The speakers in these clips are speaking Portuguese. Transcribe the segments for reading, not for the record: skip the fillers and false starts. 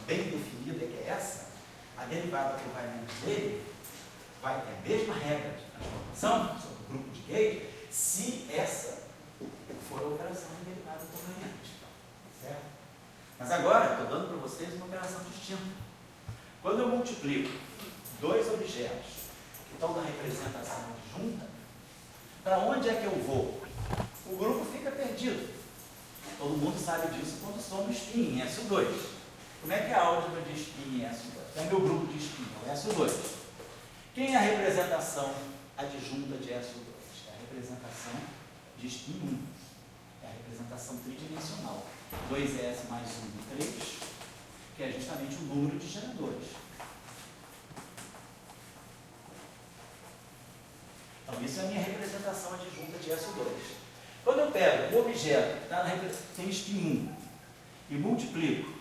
bem definida, que é essa, a derivada covariante dele vai ter a mesma regra de transformação sobre o grupo de gauge, se essa for a operação de derivada covariante. Certo? Mas agora, estou dando para vocês uma operação distinta. Quando eu multiplico dois objetos que estão na representação adjunta, para onde é que eu vou? O grupo fica perdido. Todo mundo sabe disso quando soma spin em SO2. Como é que é a álgebra de spin em SO2? É meu grupo de spin, é o SO2. Quem é a representação adjunta de SO2? É a representação de spin 1. É a representação tridimensional. 2S mais 1 de 3, que é justamente o número de geradores. Então, isso é a minha representação adjunta de SO2. Quando eu pego um objeto que tem spin 1 e multiplico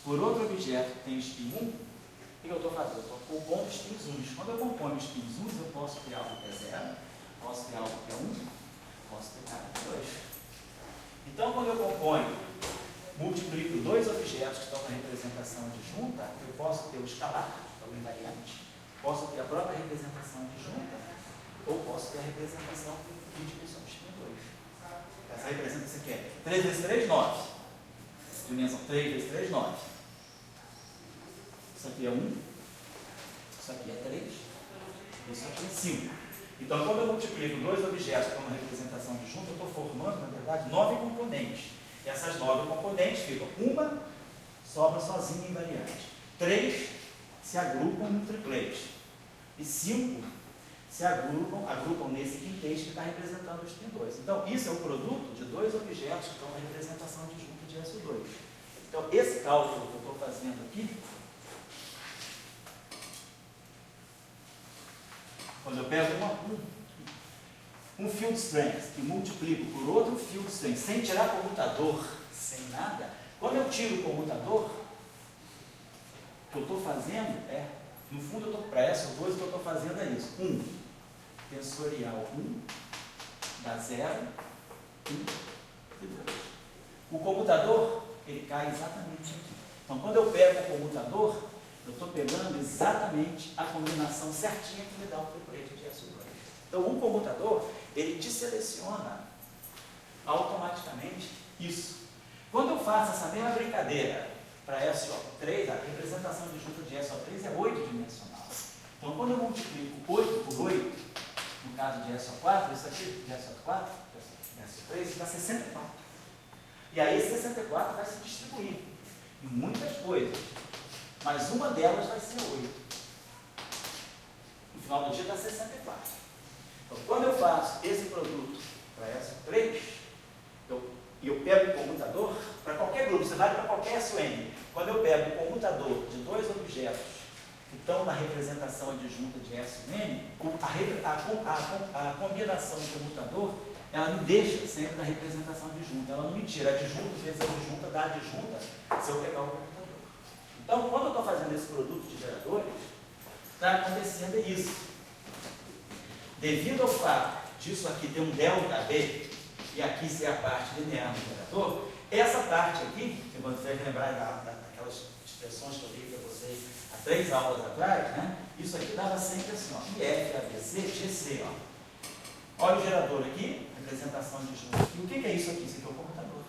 por outro objeto que tem spin 1, o que eu estou fazendo? Eu estou compondo spins 1. Quando eu componho spins 1, eu posso ter algo que é 0, posso ter algo que é 1, posso ter algo que é 2. Então, quando eu componho, multiplico dois objetos que estão na representação adjunta, eu posso ter o escalar, que é o invariante, posso ter a própria representação adjunta, ou posso ter a representação tridimensional de spin 2. Essa representação aqui é 3 vezes 3, 9. Dimensão 3 vezes 3, 9. Isso aqui é 1. Isso aqui é 3. Isso aqui é 5. Então, quando eu multiplico dois objetos com uma representação adjunta, eu estou formando, na verdade, 9 componentes. E essas 9 componentes ficam. Uma sobra sozinha invariante. 3 se agrupam no triplete. E 5 se agrupam nesse quintete que está representando o spin 2. Então, isso é o produto de dois objetos que estão na representação adjunta de SO2. Então, esse cálculo que eu estou fazendo aqui, quando eu pego um field strength e multiplico por outro field strength, sem tirar comutador, sem nada, quando eu tiro o comutador, o que eu estou fazendo é, no fundo, para SO2, o que eu estou fazendo é isso. Tensorial 1 dá 0, 1 e 2. O comutador, ele cai exatamente aqui. Então, quando eu pego o comutador, eu estou pegando exatamente a combinação certinha que me dá o triplete de SO2. Então, o comutador, ele te seleciona automaticamente isso. Quando eu faço essa mesma brincadeira para SO3, a representação adjunta de SO3 é 8-dimensional. Então, quando eu multiplico 8 por 8, no caso de SO4, isso aqui, de SO4, de SO3, isso dá 64. E aí esse 64 vai se distribuir em muitas coisas, mas uma delas vai ser 8. No final do dia dá 64. Então, quando eu faço esse produto para SO3, eu pego o comutador, para qualquer grupo, você vai para qualquer SON. Quando eu pego o comutador de dois objetos que estão na representação adjunta de SON, a combinação do comutador, ela me deixa sempre na representação adjunta. Ela não me tira adjunta vezes adjunta da adjunta se eu pegar o comutador. Então, quando eu estou fazendo esse produto de geradores, está acontecendo isso. Devido ao fato disso aqui ter um ΔB, e aqui ser a parte linear do gerador, essa parte aqui, que você vai lembrar daquelas expressões que eu dei para vocês há 3 aulas atrás, né? Isso aqui dava sempre assim, ó, IF, ABC, GC, ó. Olha o gerador aqui, representação de junto. E o que é isso aqui? Isso aqui é o computador.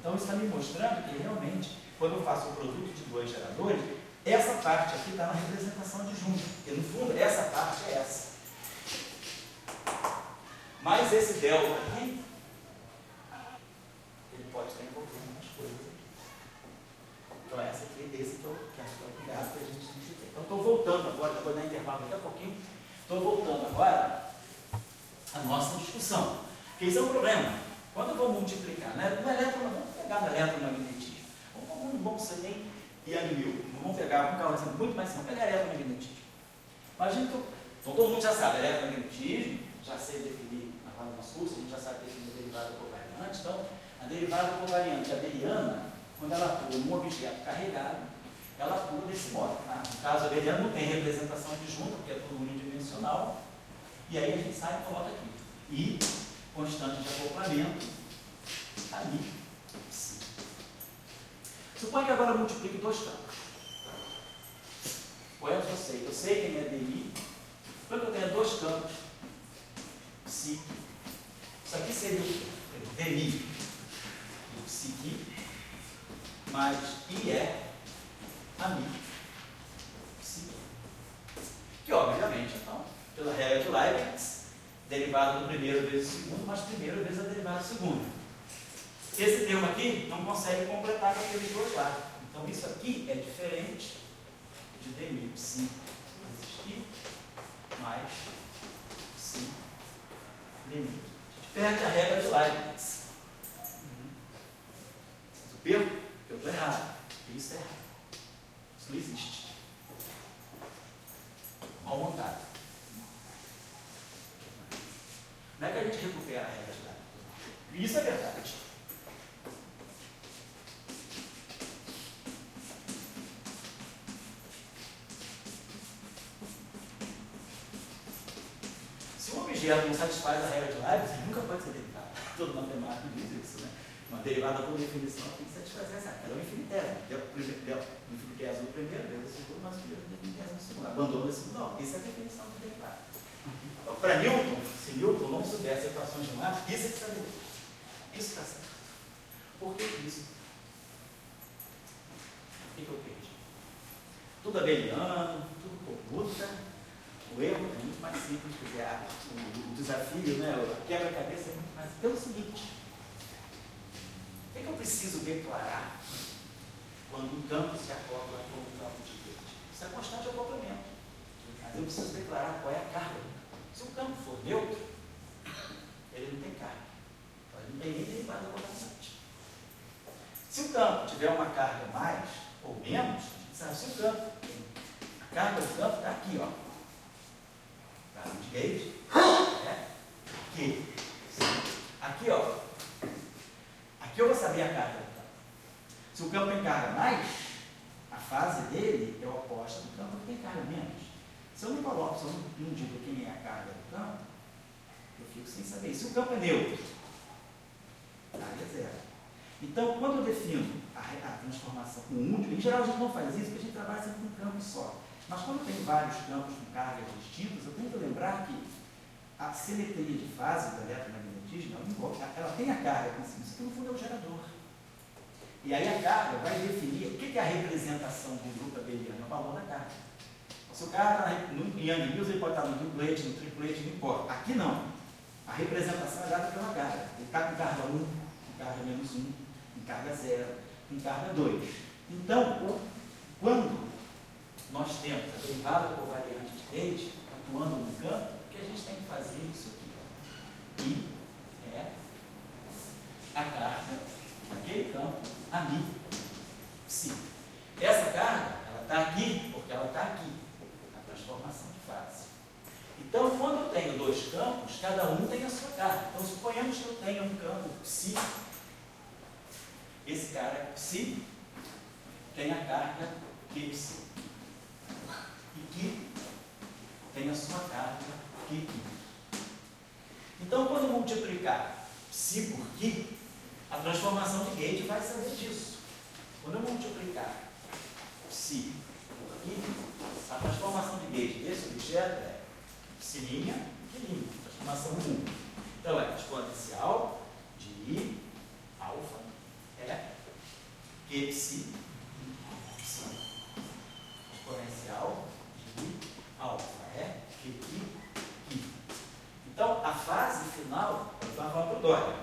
Então, isso está me mostrando que realmente, quando eu faço o produto de dois geradores, essa parte aqui está na representação de junto. Porque, no fundo, essa parte é essa. Mas esse delta aqui, ele pode estar envolvendo umas coisas aqui. Então, essa aqui, esse que é o cuidado que a gente tem que ter. Então, estou voltando agora, depois da intervalo daqui a pouquinho, estou voltando agora à nossa discussão. Porque isso é um problema. Quando eu vou multiplicar, né? Vamos pegar no eletromagnetismo. Vamos ser nem Yang Mil. Vamos pegar um exemplo muito mais simples. Vamos pegar eletromagnetismo. Imagina que então, todo mundo já sabe, eletromagnetismo, já sei definir na hora do nosso curso, a gente já sabe definir a derivada covariante. Então, a derivada covariante abeliana, quando ela atua num objeto carregado, ela atua desse modo. Tá? No caso, abeliano não tem representação adjunta, porque é tudo unidimensional. E aí a gente sai e coloca aqui. E constante de acoplamento ali. Suponha que agora eu multiplique dois campos. O eu sei quem é DI. Suponha que eu tenha dois campos, psi. Isso aqui seria o DI do psi mais IE a mim. Psi. Que obviamente, então, pela regra de Leibniz, derivada do primeiro vezes o segundo, mas primeiro vezes a derivada do segundo. Esse termo aqui não consegue completar com aqueles dois lados. Então, isso aqui é diferente de DI, psi existir, mais psi DI. A gente perde a regra de Leibniz. O perco, eu estou errado. Isso é errado. Isso não existe. Mal montado. Como é que a gente recupera a regra de Leibniz? Isso é verdade. Se um objeto não satisfaz a regra de Leibniz, ele nunca pode ser derivado. Todo matemático diz isso, né? Uma derivada por definição tem que satisfazer essa regra. É o infinitésimo. O infinitésimo do primeiro, vezes o segundo, mas o primeiro do infinitésimo do segundo. Abandono da segunda ordem. Essa é a definição do derivado. Então, para Newton, se Newton não soubesse equações de Max, isso é que está certo. Isso está certo. Por que isso? O que eu perdi? Tudo abeliano, tudo computa. O erro é muito mais simples, porque o desafio, né, a quebra-cabeça é muito mais. Pelo seguinte, o que eu preciso declarar quando um campo se acopla com um campo de verde? Isso é constante ao acoplamento. Mas eu preciso declarar qual é a carga do campo. Se o campo for neutro, ele não tem carga. Então, ele não tem nem derivada constante. Se o campo tiver uma carga mais ou menos, a gente sabe se o campo tem. A carga do campo está aqui, ó. De gauge, aqui. Aqui, ó. Aqui eu vou saber a carga do campo. Se o campo tem carga mais, a fase dele é oposta do campo que tem carga menos. Se eu não coloco, se eu não digo quem é a carga do campo, eu fico sem saber. Se o campo é neutro, a carga é zero. Então, quando eu defino a transformação com um, em geral a gente não faz isso, porque a gente trabalha sempre com um campo só. Mas quando eu tenho vários campos com cargas distintas, eu tenho que lembrar que a simetria de fase do eletromagnetismo, ela tem a carga aqui em cima, isso aqui no fundo é o gerador. E aí a carga vai definir o que é a representação do grupo abeliano, é o valor da carga. Se o cara está em Young Mills, ele pode estar no duplete, no triplete, não importa. Aqui não. A representação é dada pela carga. Ele está com carga 1, com carga menos 1, com carga 0, com carga 2. Então, quando nós temos a derivada covariante de Tate atuando no campo, o que a gente tem que fazer é isso aqui. I é a carga daquele campo a mim. Psi. Essa carga, ela está aqui, porque ela está aqui. A transformação de fase. Então, quando eu tenho dois campos, cada um tem a sua carga. Então, suponhamos que eu tenha um campo psi. Esse cara é psi, tem a carga psi. E que tem a sua carga Q. Então, quando eu multiplicar psi por Q, a transformação de gauge vai saber disso. Quando eu multiplicar psi por Q, a transformação de gauge desse objeto é psi' e Q', transformação 1. Então, é exponencial de I alfa é Q psi, exponencial alfa é Q. Então, a fase final, eu estou falando para o Dória.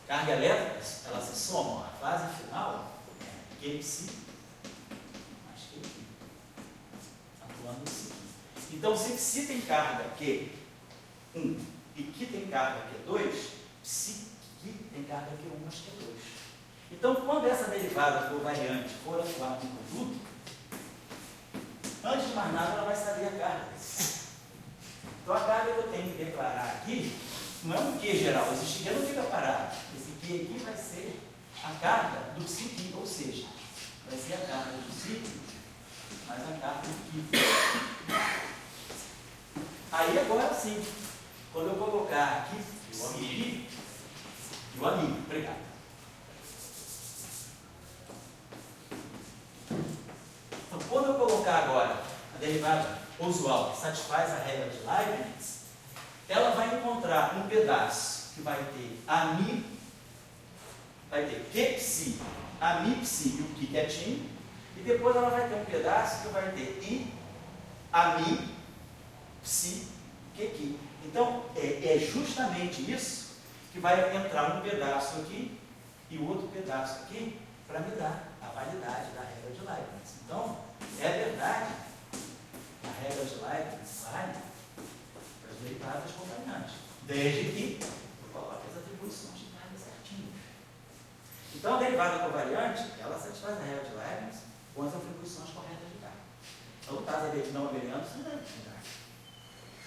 Carga elétrica, elas se somam. A fase final é Q psi mais Q. Atuando assim. Então, se psi tem carga Q1 e Q tem carga Q2, psi Q tem carga Q1 mais Q2. Então, quando essa derivada covariante for atuar no produto, antes de mais nada, ela vai saber a carga. Então, a carga que eu tenho que declarar aqui não é um Q geral. Esse Q não fica parado. Esse Q aqui vai ser a carga do psi, ou seja, vai ser a carga do psi mais a carga do Q. Aí, agora sim, quando eu colocar aqui o amigo, obrigado. colocar agora a derivada usual que satisfaz a regra de Leibniz, ela vai encontrar um pedaço que vai ter ami, vai ter que psi, ami psi e o que quietinho, e depois ela vai ter um pedaço que vai ter i, ami, psi, que. Então, é justamente isso que vai entrar um pedaço aqui e o outro pedaço aqui para me dar a validade da regra de Leibniz. Então, é verdade, a regra de Leibniz vale para as derivadas covariantes, desde que eu coloque as atribuições de carga certinho. Então, a derivada covariante, ela satisfaz a regra de Leibniz com as atribuições corretas de carga. Então, no caso não abeliano, isso não é verdade.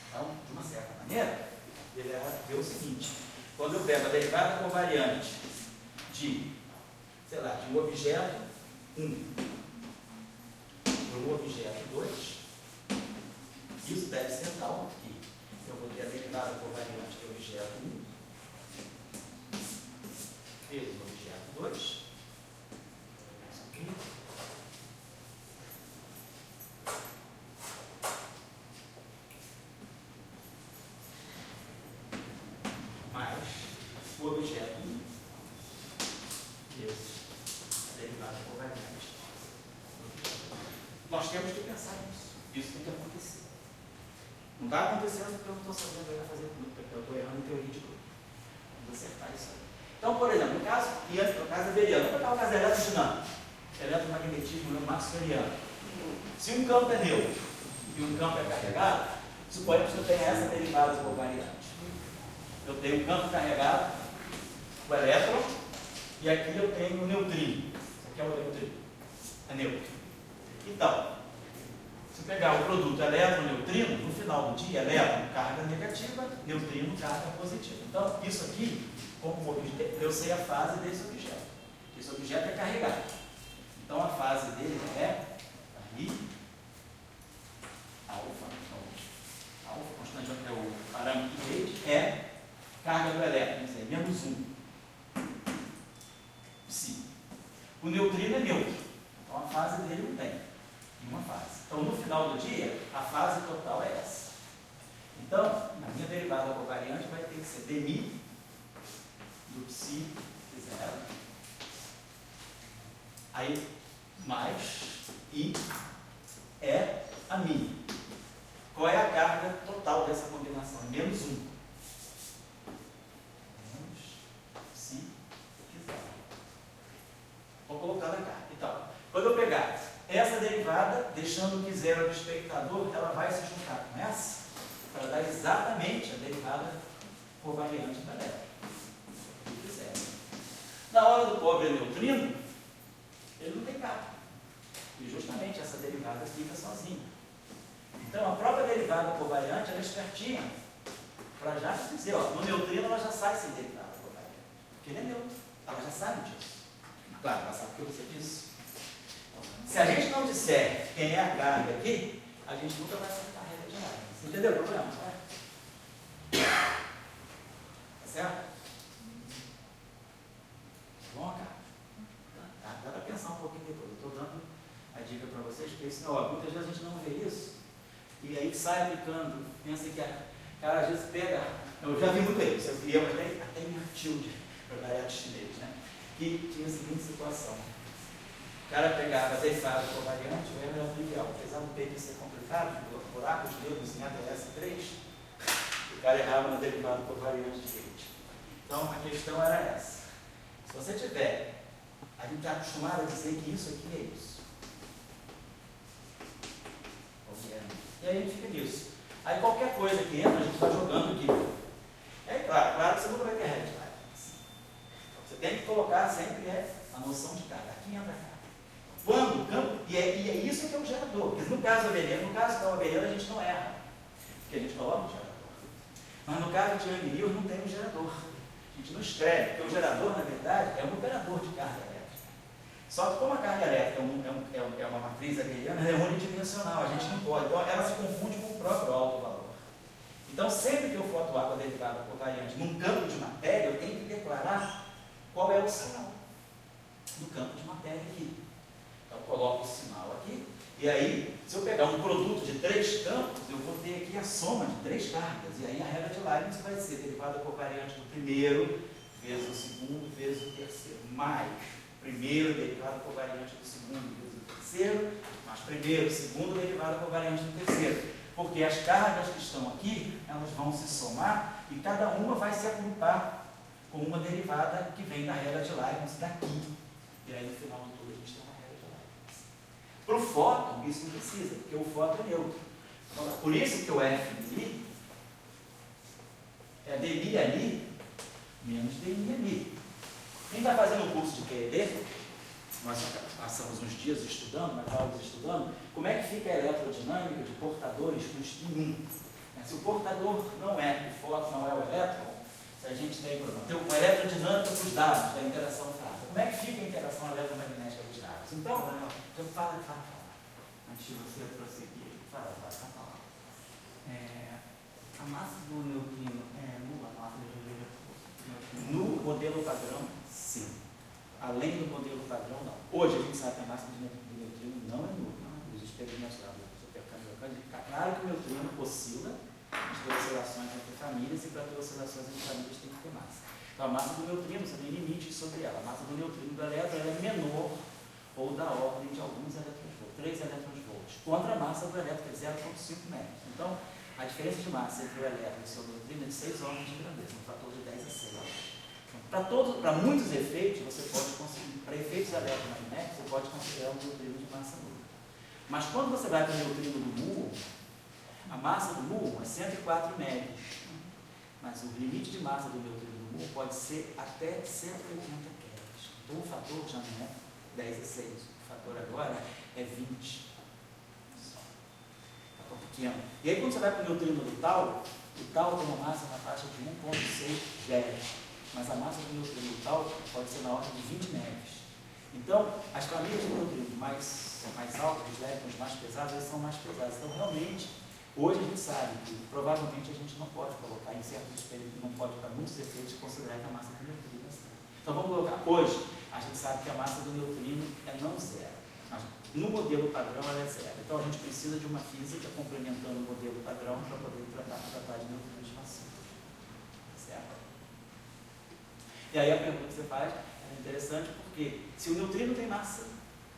Então, de uma certa maneira, ele vai ver o seguinte: quando eu pego a derivada covariante de, sei lá, de um objeto 1 para um objeto 2, isso deve ser tal que eu vou ter a derivada covariante do objeto 1 vezes o objeto 2. Isso aqui. Mais o objeto 1 vezes a derivada covariante. Nós temos que pensar nisso. Isso tem que acontecer. Não está acontecendo porque eu não estou sabendo eu fazer tudo, porque eu estou errando em teoria de grupo. Vamos acertar isso aí. Então, por exemplo, no caso abeliano, vou pegar o caso eletrodinâmico, eletromagnetismo maxwelliano. Se um campo é neutro e um campo é carregado, suponhamos que eu tenha essa derivada covariante. Eu tenho um campo carregado, o elétron, e aqui eu tenho o neutrino. Isso aqui é o neutrino. É neutro. Então, se eu pegar o produto elétron-neutrino, no final do dia, elétron carga negativa, neutrino carga positiva. Então, isso aqui, como objeto, eu sei a fase desse objeto. Esse objeto é carregado. Então, a fase dele é I, alfa. Então, alfa, constante é o parâmetro de rede, é carga do elétron, quer dizer, menos 1. Psi. O neutrino é neutro. Então, a fase dele não tem uma fase. Então, no final do dia, a fase total é essa. Então, a minha derivada covariante vai ter que ser dmi do psi de 0. Aí, mais I é a mi. Qual é a carga total dessa combinação? Menos 1. Menos psi de 0. Vou colocar na carga. Então, quando eu pegar essa derivada, deixando que zero do espectador, ela vai se juntar com essa para dar exatamente a derivada covariante da elétron. Na hora do pobre neutrino, ele não tem carga. E justamente essa derivada fica sozinha. Então, a própria derivada covariante, ela é espertinha para já dizer, ó, no neutrino ela já sai sem derivada covariante. Porque ele é neutro. Ela já sabe disso. Claro, ela sabe o que você disse. Se a gente não disser quem é a carga aqui, a gente nunca vai acertar a regra de Leibniz. Entendeu o problema? Tá certo? Bom, cara? Dá para pensar um pouquinho depois. Eu estou dando a dica para vocês, porque senão, ó, muitas vezes a gente não vê isso, e aí sai aplicando, pensa que cara às vezes pega. Eu já vi muito isso, eu vi até em Matilde, proprietário chinês, né? Que tinha a seguinte situação. O cara pegava a derivada covariante, o M era trivial, apesar do P ser complicado, buraco de dedos em ADS3, o cara errava na derivada covariante de rede. Então a questão era essa. Se você tiver, a gente está acostumado a dizer que isso aqui é isso. E aí a gente fica nisso. Aí qualquer coisa que entra, a gente vai jogando aqui. É claro que você nunca vai ter regra de Leibniz. Você tem que colocar sempre a noção de carga. Aqui entra a carga. Quando o campo, e é isso que é o gerador. Porque no caso da abeliano, a gente não erra. Porque a gente coloca o gerador. Mas no caso de Young Mills, não tem um gerador. A gente não escreve, porque o gerador, na verdade, é um operador de carga elétrica. Só que como a carga elétrica é uma matriz abeliana, ela é unidimensional, a gente não pode. Então ela se confunde com o próprio alto valor. Então sempre que eu for atuar com a derivada covariante num campo de matéria, eu tenho que declarar qual é o sinal do campo de matéria aqui. Então eu coloco o sinal aqui E aí, se eu pegar um produto de 3 campos, eu vou ter aqui a soma de 3 cargas. E aí a regra de Leibniz vai ser derivada covariante do primeiro vezes o segundo vezes o terceiro, mais primeiro derivada covariante do segundo vezes o terceiro, mais primeiro, segundo derivada covariante do terceiro. Porque as cargas que estão aqui, elas vão se somar e cada uma vai se agrupar com uma derivada que vem da regra de Leibniz daqui. E aí no final de tudo a gente tem uma regra de Leibniz. Para o fóton, isso não precisa, porque o fóton é neutro. Então, por isso que o F ali é dmi ali menos dmi ali. Quem está fazendo o curso de QED, nós passamos uns dias estudando, umas aulas estudando, como é que fica a eletrodinâmica de portadores com spin 1. Se o portador não é o fóton, não é o elétron, se a gente tem uma eletrodinâmica para os dados da interação fásica, como é que fica a interação eletromagnética dos dados? Então, fala. Antes de você prosseguir, Fala. a massa do neutrino é nula, a massa do neutrino. No modelo padrão, sim. Além do modelo padrão, não. Hoje a gente sabe que a massa do neutrino não é nula. Os experimentos lá do supercâmbio, claro que o neutrino oscila, as oscilações entre famílias, e para ter oscilações entre famílias tem que ter massa. Então a massa do neutrino, você tem limites sobre ela. A massa do neutrino do elétron ela é menor ou da ordem de alguns elétronvolts, 3 elétronvolts, contra a massa do elétron, que é 0,5 metros. Então, a diferença de massa entre o elétron e o seu neutrino é de 6 ordens de grandeza, um fator de 10 a 6. Então, para muitos efeitos, você pode conseguir, para efeitos eletromagnéticos, você pode considerar um neutrino de massa nula. Mas quando você vai para o neutrino do muon, a massa do muon é 104 médios, mas o limite de massa do neutrino do muon pode ser até 180 keV. Então o fator já não é 10 a 6, o fator agora é 20. Fator pequeno. E aí quando você vai para o neutrino do tau, o tau tem uma massa na faixa de 1,6 GeV, mas a massa do neutrino do tau pode ser na ordem de 20 médios. Então, as famílias de neutrino mais altas, os elétrons mais pesados, eles são mais pesados. Então, realmente, hoje a gente sabe que provavelmente a gente não pode colocar em certos experimentos, não pode, para muitos efeitos, considerar que a massa do neutrino é zero. Então, vamos colocar, hoje, a gente sabe que a massa do neutrino é não zero. Mas no modelo padrão, ela é zero. Então, a gente precisa de uma física complementando o modelo padrão para poder tratar de neutrinos massivos. Certo? E aí, a pergunta que você faz é interessante porque se o neutrino tem massa,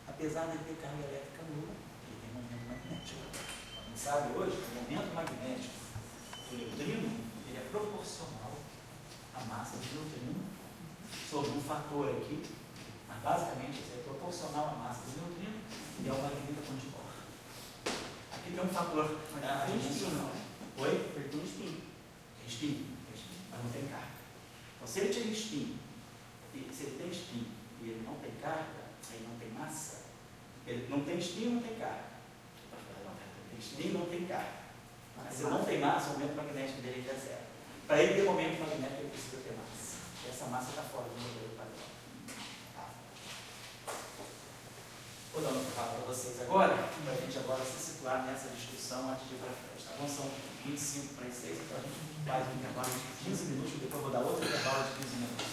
apesar de ter carga elétrica nula, ele tem momento magnético. A gente sabe hoje que o momento magnético do neutrino ele é proporcional à massa do neutrino sobre um fator aqui, mas basicamente isso é proporcional à massa do neutrino e ao magneto de Bohr. Aqui tem um fator. Tem spin, não? Oi? Ele tem spin. Tem spin, mas não tem carga. Então, se ele tem spin e ele não tem carga, ele não tem massa, ele não tem spin e não tem carga. Tem spin e não tem carga. Mas se não tem massa, o momento magnético dele é zero. Para ele ter momento magnético, ele precisa ter massa. E essa massa está fora do modelo padrão. Tá. Vou dar uma fala para vocês agora, para a gente agora se situar nessa discussão antes de ir para frente. Tá bom? São 25 para as 6, então a gente faz um intervalo de 15 minutos, depois vou dar outro intervalo de 15 minutos.